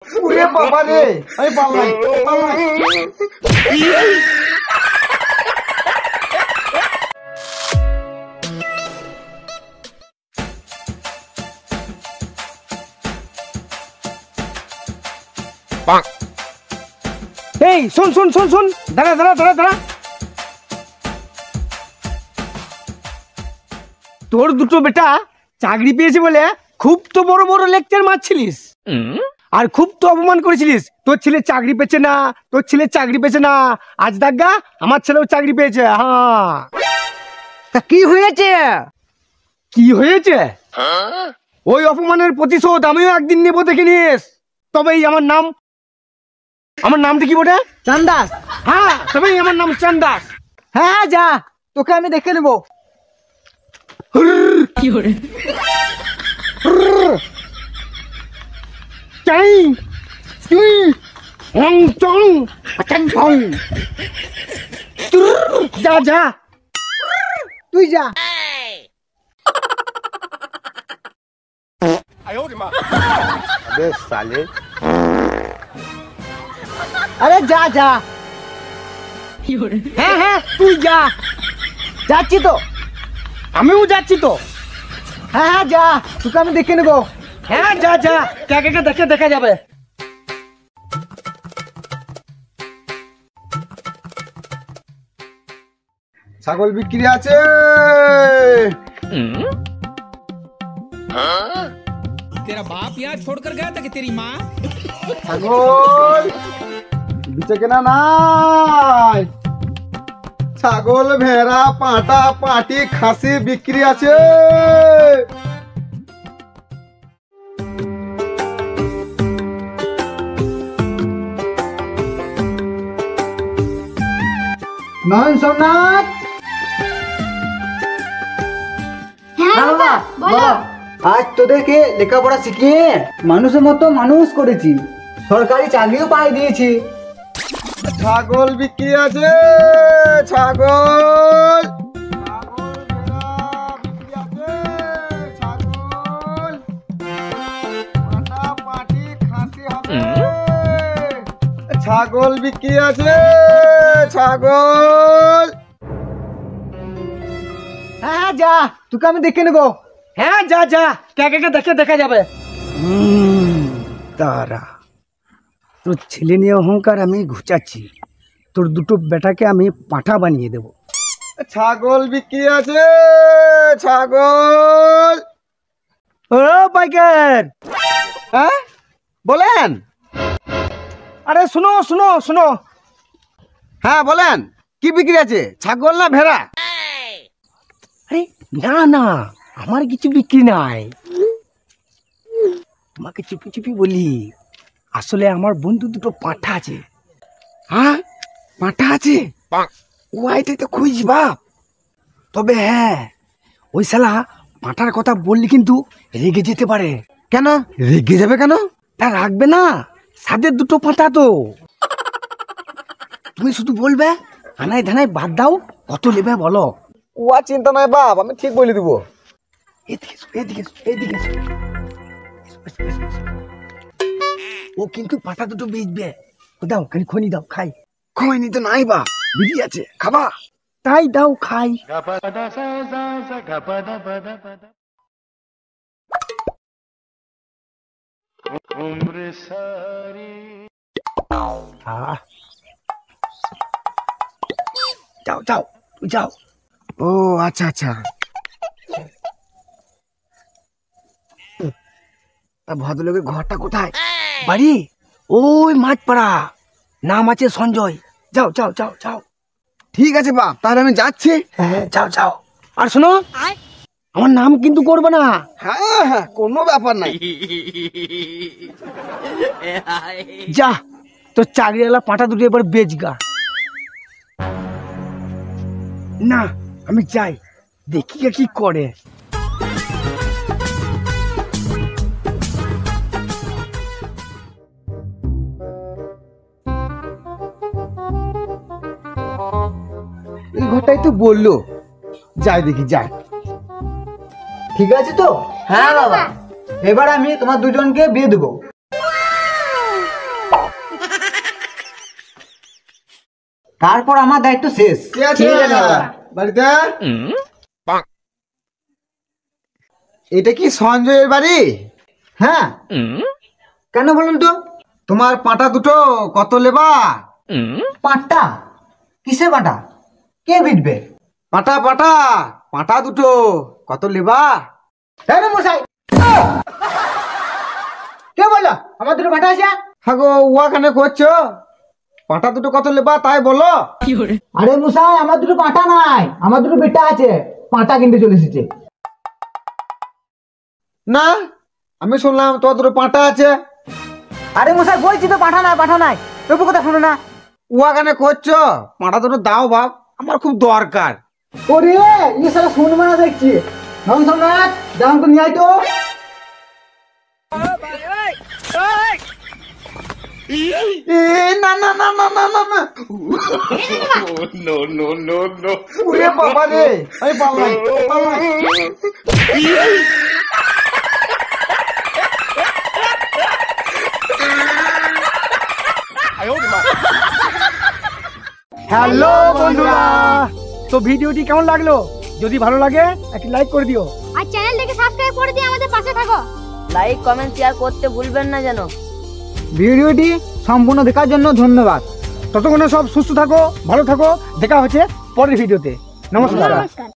ওরে বাবা রে, আমি পালাই পালাই। এই শোন শোন শোন শোন, দাঁড়া দাঁড়া দাঁড়া দাঁড়া। তোর দুটো বেটা চাকরি পেয়েছে বলে খুব তো বড় বড় লেকচার মারছিলিস, আর খুব তো অপমান করেছিলিস। তোর ছেলে চাকরি পেয়েছে না, তোর ছেলে চাকরি পেয়েছে না। আজ দেখা আমার ছেলেও চাকরি পেয়েছে। হ্যাঁ, তা কি হয়েছে? কি হয়েছে? ওই অপমানের প্রতিশোধ আমিও একদিন নেবো, দেখে নিস। তবেই আমার নামটা কি বটে? চান্দাস। হ্যাঁ, তবেই আমার নাম চান্দাস। হ্যাঁ, যা, তোকে আমি দেখে নেবো। কি করে? চাই তুই হং চং আচান ফং। যা যা, তুই যা। अबे साले, আরে যা যা। হ্যাঁ হ্যাঁ, তুই যা। যাচ্ছি তো, আমিও যাচ্ছি তো। হ্যাঁ হ্যাঁ যা, তোকে আমি দেখে নেবো। হ্যাঁ যা যা, কাকে দেখে দেখা যাবে। ছাগল বিক্রি আছে। तेरा बाप यहाँ छोड़कर गया था कि तेरी माँ? ছাগল বিচে কেনা নাই। ছাগল, ভেড়া, পাঁটা, পাটি, খাসি বিক্রি আছে। নয়ন সোমনাথ। হ্যাঁ বাবা, বলো। আজ তোদেরকে লেখাপড়া শিখিয়ে মানুষের মতো মানুষ করেছি, সরকারি চাকরিও পাই দিয়েছি। ছাগল বিক্রি আছে। ছাগল, ছাগল বিক্রি আছে। ছাগল। হ্যাঁ যা, তোকে আমি দেখে নেবো। হ্যাঁ যা যা, কাকে দেখে দেখা যাবে। তারা তোর ছেলে নিয়ে অহংকার আমি ঘুচাচ্ছি, তোর দুটো বেটাকে আমি পাঁঠা বানিয়ে দেব। ছাগল বিক্রি আছে। ছাগল। ও পাইকার, হ্যাঁ বলেন। আরে শুনো শুনো শুনো। হ্যাঁ বলেন, কি বিক্রি আছে? ছাগল না ভেড়া? আরে না না, আমার কিছু বিক্রি নাই। তোমাকে চুপি চুপি বলি, আসলে আমার বন্ধু দুটো পাঁঠা আছে। হ্যাঁ, পাঁঠা আছে। ও আইতে তো খুঁজবা। তবে হ্যাঁ, ওই শালা পাঁঠার কথা বললি কিন্তু রেগে যেতে পারে। কেন রেগে যাবে কেন? তা রাখবে না, সাদের দুটো পাঁঠা তো। তুমি শুধু বলবে আনাই ধানাই বাদ দাও, কত নেবে বলো। ও আর চিন্তা নাই বাপ, আমি ঠিক বলে দিব। এদিকে এসো, এদিকে এসো, এদিকে এসো। এসো, এসো, এসো। ও কিন্তু পাঁঠা দুটো বেচবে। ও দাও, খালি খনি দাও, খাই। খৈনি তো নাই বাপ, বিড়ি আছে, খাবা? তাই দাও, খাই। আহ, যাও যাও, তুই যাও। ও আচ্ছা আচ্ছা। তা ভদ্রলোকের ঘরটা কোথায়? বাড়ি ওই মাঠপাড়া, নাম আছে সঞ্জয়। যাও যাও যাও যাও। ঠিক আছে বাপ, তাহলে আমি যাচ্ছি। হ্যাঁ যাও যাও। আর শোনো, আমার নাম কিন্তু করবে না। হ্যাঁ হ্যাঁ, কোনো ব্যাপার নাই। যা, তোর চাকরিওয়ালা পাঁঠা দুটো এবার বেচগা। না, আমি যাই, দেখি কি করে। এই ঘরটাই তো বললো, যাই দেখি যাই। ঠিক আছে তো? হ্যাঁ বাবা। এবার আমি তোমার দুজনকে বিয়ে দেবো। তারপর আমার দায়িত্ব শেষ। ঠিক আছে বাড়িতে এটা কি সঞ্জয়ের বাড়ি? হ্যাঁ, কেন বলুন তো? তোমার পাটা দুটো কত লেবা? পাঁটা? কিসে পাঁটা? কে বিটবে? পাটা পাটা পাটা দুটো কত লেবা? হ্যাঁ মশাই, কে বললো আমার দুটো পাঁটা আছে? হাগো ওয়াখানে করছো, পাটা দুটো কত লেবা তাই বলো। আরে মশাই, আমার দুটো পাঁটা নাই, আমার দুটো বেটা আছে, পাঁটা কিনতে চলে এসেছে। না, আমি শুনলাম তোমার দুটো পাটা আছে। আরে মশাই বলছি তো পাঁঠা নাই, পাঁঠা নাই, তবু কথা শোনো না। ওয়াখানে করছো, পাটা দুটো দাও বাপ, আমার খুব দরকার। ওরে ইয়ে সারা শুনবে না দেখছি। নন সম্রাট, দাম তো নিয়ে আয় তো। না না না না না না না, ওরে বাবা রে, আমি পারলাই পারলাই। হ্যালো বন্ধুরা, তো ভিডিওটি কেমন লাগলো? যদি ভালো লাগে একটি লাইক করে দিও। আর চ্যানেলটাকে সাবস্ক্রাইব করে দিয়ে আমাদের পাশে থাকো। লাইক কমেন্ট শেয়ার করতে ভুলবেন না যেন। ভিডিওটি সম্পূর্ণ দেখার জন্য ধন্যবাদ। ততক্ষণে সব সুস্থ থাকো, ভালো থাকো, দেখা হচ্ছে পরের ভিডিওতে। নমস্কার। নমস্কার।